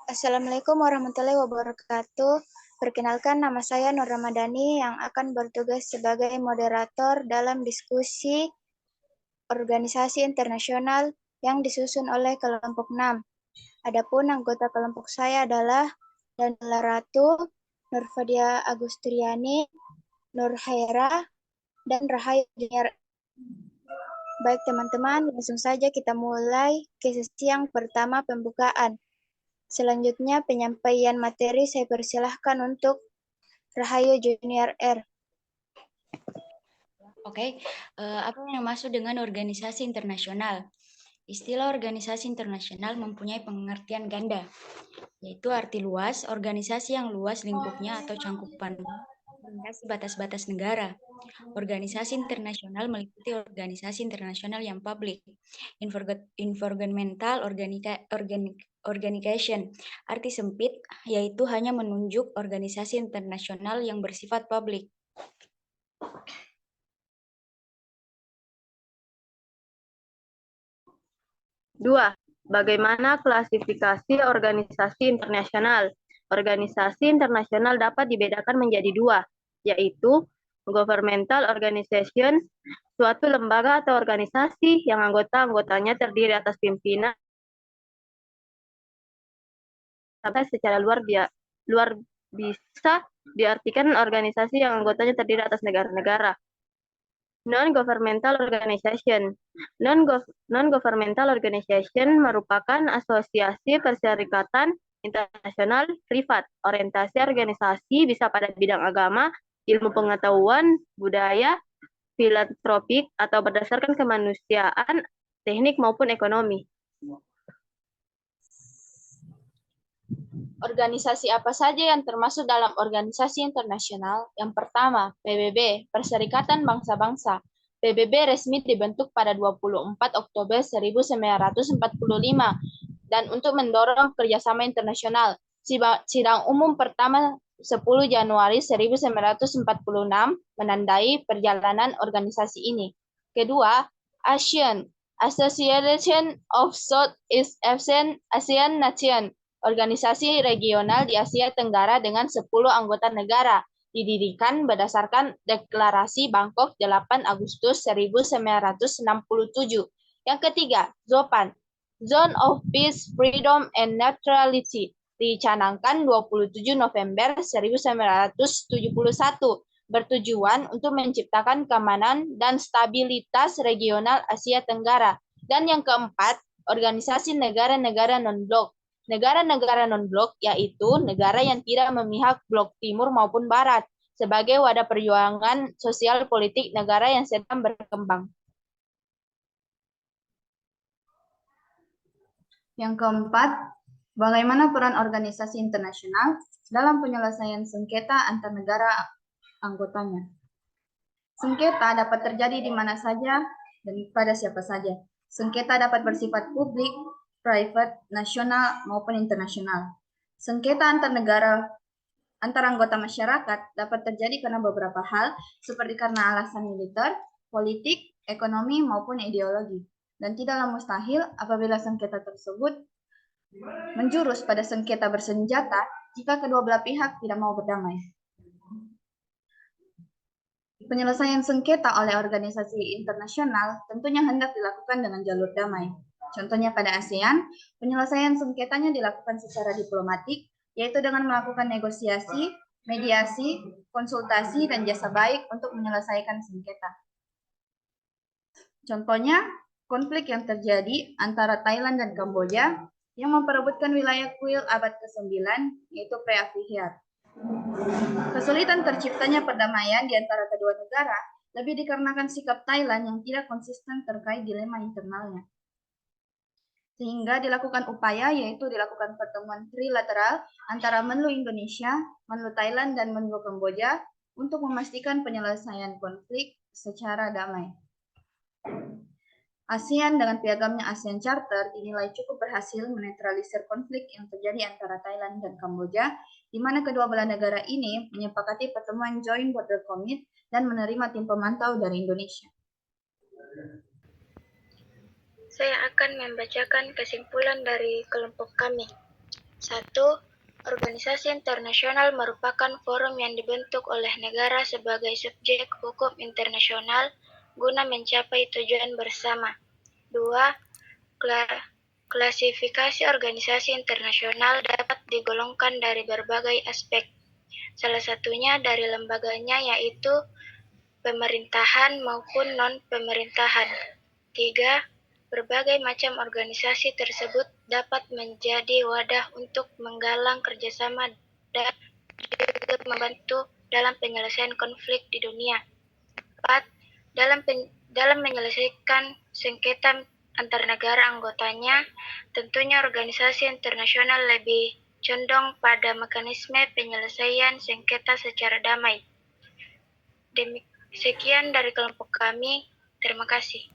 Assalamualaikum warahmatullahi wabarakatuh. Perkenalkan, nama saya Nur Ramadhani yang akan bertugas sebagai moderator dalam diskusi organisasi internasional yang disusun oleh kelompok 6. Adapun anggota kelompok saya adalah Danila Ratu, Nurfadia Agustriani, Nur Haira, dan Rahayu Junior. Baik teman-teman, langsung saja kita mulai ke sesi yang pertama, pembukaan. Selanjutnya penyampaian materi saya persilahkan untuk Rahayu Junior R. Oke, apa yang dimaksud dengan organisasi internasional? Istilah organisasi internasional mempunyai pengertian ganda, yaitu arti luas, organisasi yang luas lingkupnya atau cangkupan melintasi batas-batas negara. Organisasi internasional meliputi organisasi internasional yang publik, intergovernmental organization, arti sempit, yaitu hanya menunjuk organisasi internasional yang bersifat publik. Dua, bagaimana klasifikasi organisasi internasional? Organisasi internasional dapat dibedakan menjadi dua, yaitu governmental organization, suatu lembaga atau organisasi yang anggota-anggotanya terdiri atas pimpinan sampai secara luar bisa diartikan organisasi yang anggotanya terdiri atas negara-negara. Non-governmental organization. Non-governmental organization merupakan asosiasi perserikatan internasional privat. Orientasi organisasi bisa pada bidang agama, ilmu pengetahuan, budaya, filantropik, atau berdasarkan kemanusiaan, teknik maupun ekonomi. Organisasi apa saja yang termasuk dalam organisasi internasional? Yang pertama, PBB, Perserikatan Bangsa-Bangsa. PBB resmi dibentuk pada 24 Oktober 1945 dan untuk mendorong kerjasama internasional. Sidang umum pertama 10 Januari 1946 menandai perjalanan organisasi ini. Kedua, ASEAN, Association of Southeast Asian Nations, organisasi regional di Asia Tenggara dengan 10 anggota negara, didirikan berdasarkan Deklarasi Bangkok 8 Agustus 1967. Yang ketiga, ZOPAN, Zone of Peace, Freedom, and Neutrality, dicanangkan 27 November 1971, bertujuan untuk menciptakan keamanan dan stabilitas regional Asia Tenggara. Dan yang keempat, organisasi negara-negara non-blok. Negara-negara non-blok yaitu negara yang tidak memihak blok timur maupun barat sebagai wadah perjuangan sosial politik negara yang sedang berkembang. Yang keempat, bagaimana peran organisasi internasional dalam penyelesaian sengketa antar negara anggotanya. Sengketa dapat terjadi di mana saja dan pada siapa saja. Sengketa dapat bersifat publik, private, nasional, maupun internasional. Sengketa antar negara, antar anggota masyarakat dapat terjadi karena beberapa hal, seperti karena alasan militer, politik, ekonomi, maupun ideologi. Dan tidaklah mustahil apabila sengketa tersebut menjurus pada sengketa bersenjata jika kedua belah pihak tidak mau berdamai. Penyelesaian sengketa oleh organisasi internasional tentunya hendak dilakukan dengan jalur damai. Contohnya pada ASEAN, penyelesaian sengketanya dilakukan secara diplomatik, yaitu dengan melakukan negosiasi, mediasi, konsultasi, dan jasa baik untuk menyelesaikan sengketa. Contohnya, konflik yang terjadi antara Thailand dan Kamboja yang memperebutkan wilayah kuil abad ke-9, yaitu Preah Vihear. Kesulitan terciptanya perdamaian di antara kedua negara lebih dikarenakan sikap Thailand yang tidak konsisten terkait dilema internalnya. Sehingga dilakukan upaya yaitu dilakukan pertemuan trilateral antara Menlu Indonesia, Menlu Thailand, dan Menlu Kamboja untuk memastikan penyelesaian konflik secara damai. ASEAN dengan piagamnya ASEAN Charter dinilai cukup berhasil menetralisir konflik yang terjadi antara Thailand dan Kamboja, di mana kedua belah negara ini menyepakati pertemuan Joint Border Commit dan menerima tim pemantau dari Indonesia. Saya akan membacakan kesimpulan dari kelompok kami. 1. Organisasi internasional merupakan forum yang dibentuk oleh negara sebagai subjek hukum internasional guna mencapai tujuan bersama. 2. Klasifikasi organisasi internasional dapat digolongkan dari berbagai aspek. Salah satunya dari lembaganya, yaitu pemerintahan maupun non-pemerintahan. 3. Berbagai macam organisasi tersebut dapat menjadi wadah untuk menggalang kerjasama dan juga membantu dalam penyelesaian konflik di dunia. 4. Dalam menyelesaikan sengketa antar negara anggotanya, tentunya organisasi internasional lebih condong pada mekanisme penyelesaian sengketa secara damai. Sekian dari kelompok kami. Terima kasih.